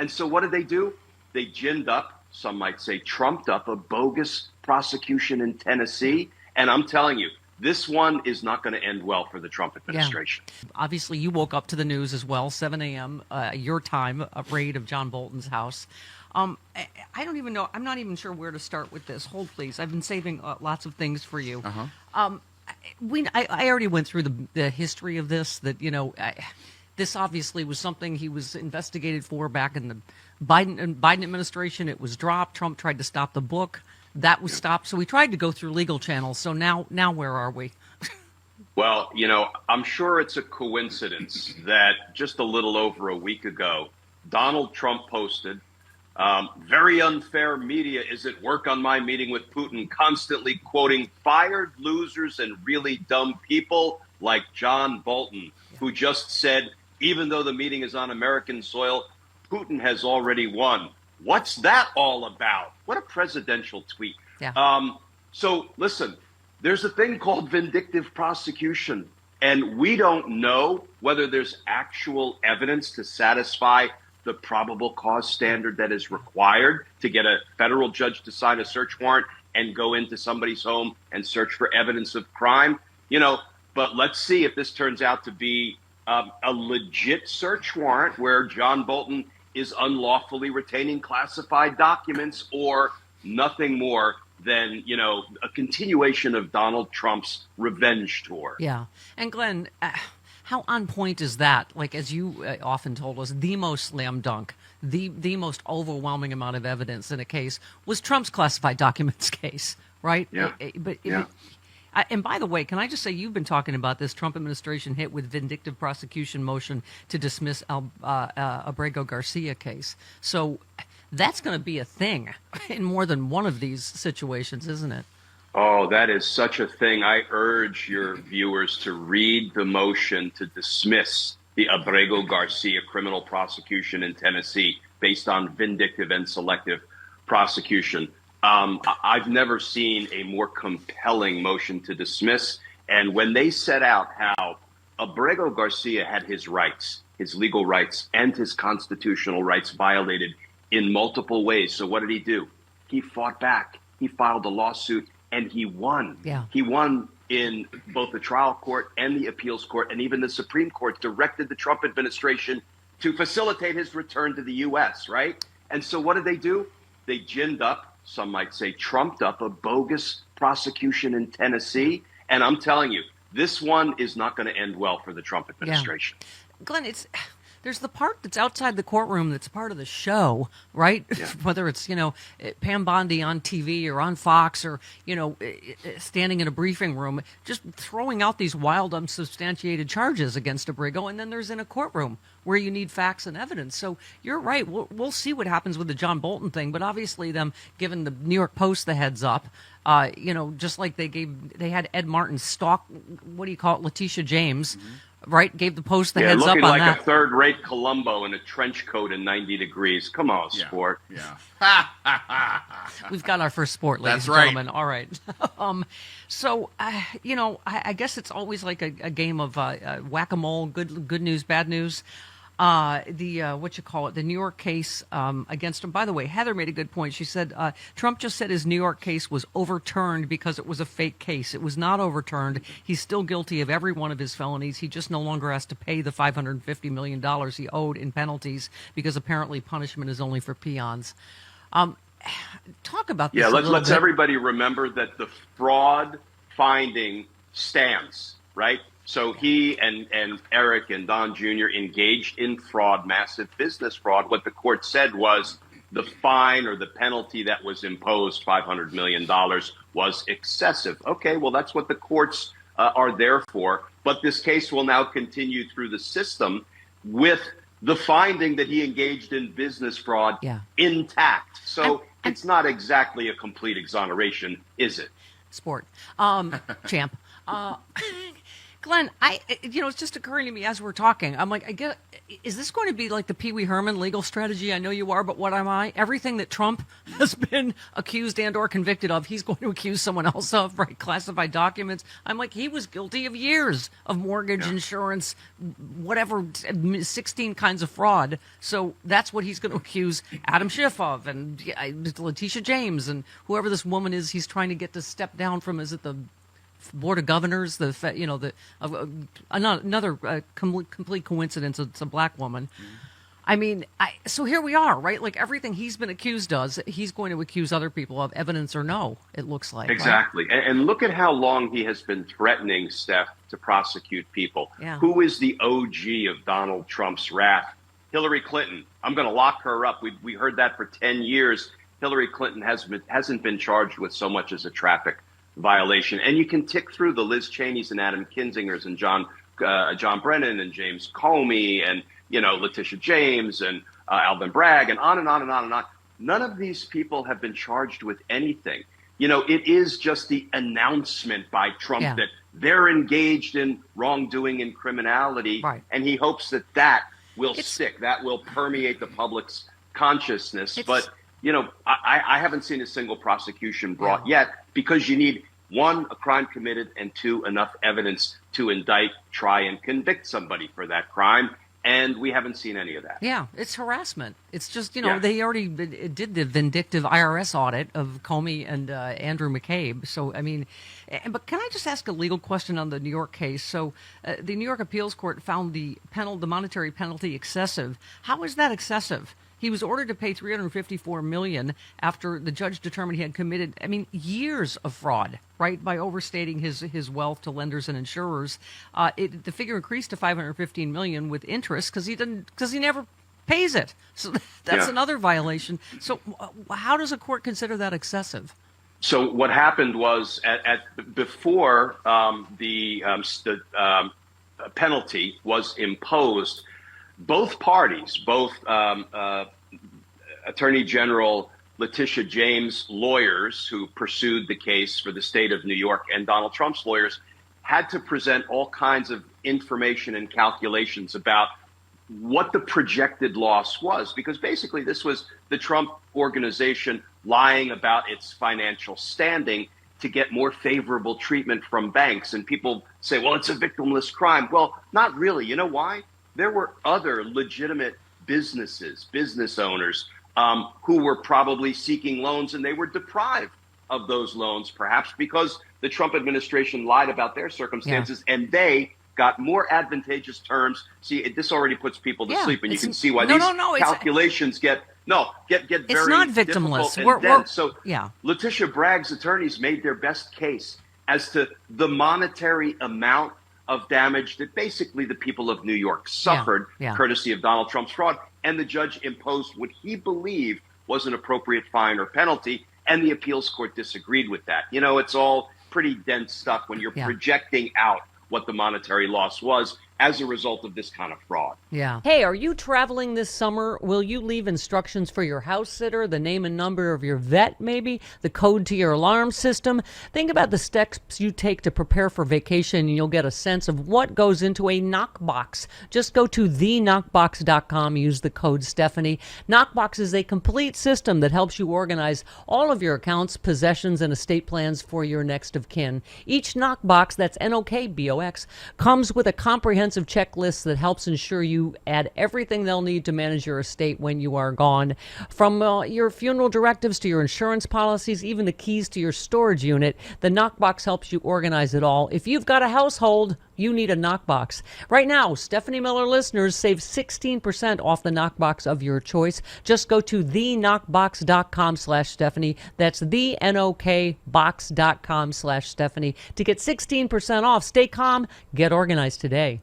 And so what did they do? They ginned up, some might say trumped up, a bogus prosecution in Tennessee. And I'm telling you, this one is not going to end well for the Trump administration. Yeah. Obviously, you woke up to the news as well, 7 a.m. Your time, a raid of John Bolton's house. I don't even know. I'm not even sure where to start with this. Hold, please. I've been saving lots of things for you. I already went through the history of this, that, this obviously was something he was investigated for back in the Biden administration. It was dropped. Trump tried to stop the book. That was stopped. So we tried to go through legal channels. So now where are we? Well, I'm sure it's a coincidence that just a little over a week ago, Donald Trump posted, very unfair media is at work on my meeting with Putin, constantly quoting fired losers and really dumb people like John Bolton, who just said, even though the meeting is on American soil, Putin has already won. What's that all about? What a presidential tweet. Yeah. So listen, there's a thing called vindictive prosecution, and we don't know whether there's actual evidence to satisfy the probable cause standard that is required to get a federal judge to sign a search warrant and go into somebody's home and search for evidence of crime. But let's see if this turns out to be a legit search warrant where John Bolton is unlawfully retaining classified documents, or nothing more than, a continuation of Donald Trump's revenge tour. Yeah. And Glenn, how on point is that? Like, as you often told us, the most slam dunk, the most overwhelming amount of evidence in a case was Trump's classified documents case, right? Yeah. And by the way, can I just say, you've been talking about this Trump administration hit with vindictive prosecution motion to dismiss Abrego Garcia case. So that's going to be a thing in more than one of these situations, isn't it? Oh, that is such a thing. I urge your viewers to read the motion to dismiss the Abrego Garcia criminal prosecution in Tennessee based on vindictive and selective prosecution. I've never seen a more compelling motion to dismiss. And when they set out how Abrego Garcia had his rights, his legal rights, and his constitutional rights violated in multiple ways. So what did he do? He fought back. He filed a lawsuit, and he won. Yeah. He won in both the trial court and the appeals court, and even the Supreme Court directed the Trump administration to facilitate his return to the U.S., right? And so what did they do? They ginned up, some might say trumped up, a bogus prosecution in Tennessee. And I'm telling you, this one is not going to end well for the Trump administration. Yeah. Glenn, there's the part that's outside the courtroom that's part of the show, right? Yeah. Whether it's, Pam Bondi on TV or on Fox or, standing in a briefing room, just throwing out these wild, unsubstantiated charges against Abrego. And then there's in a courtroom where you need facts and evidence. So you're right. We'll see what happens with the John Bolton thing. But obviously them giving the New York Post the heads up, just like they had Ed Martin stalk, what do you call it, Letitia James, right? Gave the Post the heads up on that. Looking like a third-rate Columbo in a trench coat in 90 degrees. Come on, sport. Yeah. We've got our first sport, ladies and gentlemen. All right. So, I guess it's always like a game of whack-a-mole, good news, bad news. The New York case against him. By the way, Heather made a good point. She said Trump just said his New York case was overturned because it was a fake case. It was not overturned. He's still guilty of every one of his felonies. He just no longer has to pay the $550 million he owed in penalties because apparently punishment is only for peons. Talk about this. Yeah, a little let's bit. everybody remember that the fraud finding stands, right? So he and Eric and Don Jr. engaged in fraud, massive business fraud. What the court said was the fine or the penalty that was imposed, $500 million, was excessive. Okay, well, that's what the courts are there for. But this case will now continue through the system with the finding that he engaged in business fraud intact. So it's not exactly a complete exoneration, is it? Sport. Champ. Glenn, it's just occurring to me as we're talking. I'm like, is this going to be like the Pee Wee Herman legal strategy? I know you are, but what am I? Everything that Trump has been accused and or convicted of, he's going to accuse someone else of, right? Classified documents. I'm like, he was guilty of years of mortgage, insurance, whatever, 16 kinds of fraud. So that's what he's going to accuse Adam Schiff of, and Letitia James, and whoever this woman is he's trying to get to step down from. Is it the Board of Governors, another complete coincidence. It's a black woman. I mean, so here we are, right? Like everything he's been accused of, he's going to accuse other people of, evidence or no, it looks like. Exactly. Right? And look at how long he has been threatening, Steph, to prosecute people. Yeah. Who is the OG of Donald Trump's wrath? Hillary Clinton. I'm going to lock her up. We heard that for 10 years. Hillary Clinton hasn't been charged with so much as a traffic violation. And you can tick through the Liz Cheneys and Adam Kinzingers and John Brennan and James Comey and, Letitia James and Alvin Bragg and on and on and on and on. None of these people have been charged with anything. It is just the announcement by Trump that they're engaged in wrongdoing and criminality. Right. And he hopes that will stick, that will permeate the public's consciousness. But I haven't seen a single prosecution brought yet, because you need, one, a crime committed, and two, enough evidence to indict, try, and convict somebody for that crime. And we haven't seen any of that. Yeah, it's harassment. It's just, they already did the vindictive IRS audit of Comey and Andrew McCabe. So, I mean, but can I just ask a legal question on the New York case? So the New York Appeals Court found the monetary penalty excessive. How is that excessive? He was ordered to pay $354 million after the judge determined he had committed, years of fraud, right, by overstating his wealth to lenders and insurers. The figure increased to $515 million with interest because he never pays it. So that's another violation. So how does a court consider that excessive? So what happened was before the penalty was imposed, both parties, Attorney General Letitia James' lawyers who pursued the case for the state of New York and Donald Trump's lawyers had to present all kinds of information and calculations about what the projected loss was, because basically this was the Trump organization lying about its financial standing to get more favorable treatment from banks. And people say, well, it's a victimless crime. Well, not really. You know why? There were other legitimate business owners who were probably seeking loans, and they were deprived of those loans, perhaps because the Trump administration lied about their circumstances, and they got more advantageous terms. See, this already puts people to sleep, and you can see why these calculations get very it's not victimless. Letitia Bragg's attorneys made their best case as to the monetary amount of damage that basically the people of New York suffered courtesy of Donald Trump's fraud. And the judge imposed what he believed was an appropriate fine or penalty, and the appeals court disagreed with that. It's all pretty dense stuff when you're projecting out what the monetary loss was as a result of this kind of fraud. Yeah. Hey, are you traveling this summer? Will you leave instructions for your house sitter, the name and number of your vet, maybe, the code to your alarm system? Think about the steps you take to prepare for vacation, and you'll get a sense of what goes into a knockbox. Just go to theknockbox.com, use the code Stephanie. Knockbox is a complete system that helps you organize all of your accounts, possessions, and estate plans for your next of kin. Each knockbox, that's Knockbox, comes with a comprehensive checklist that helps ensure you add everything they'll need to manage your estate when you are gone. From your funeral directives to your insurance policies, even the keys to your storage unit, the Knockbox helps you organize it all. If you've got a household, you need a Knockbox. Right now, Stephanie Miller listeners save 16% off the Knockbox of your choice. Just go to theknockbox.com/Stephanie. That's theknockbox.com/Stephanie to get 16% off. Stay calm, get organized today.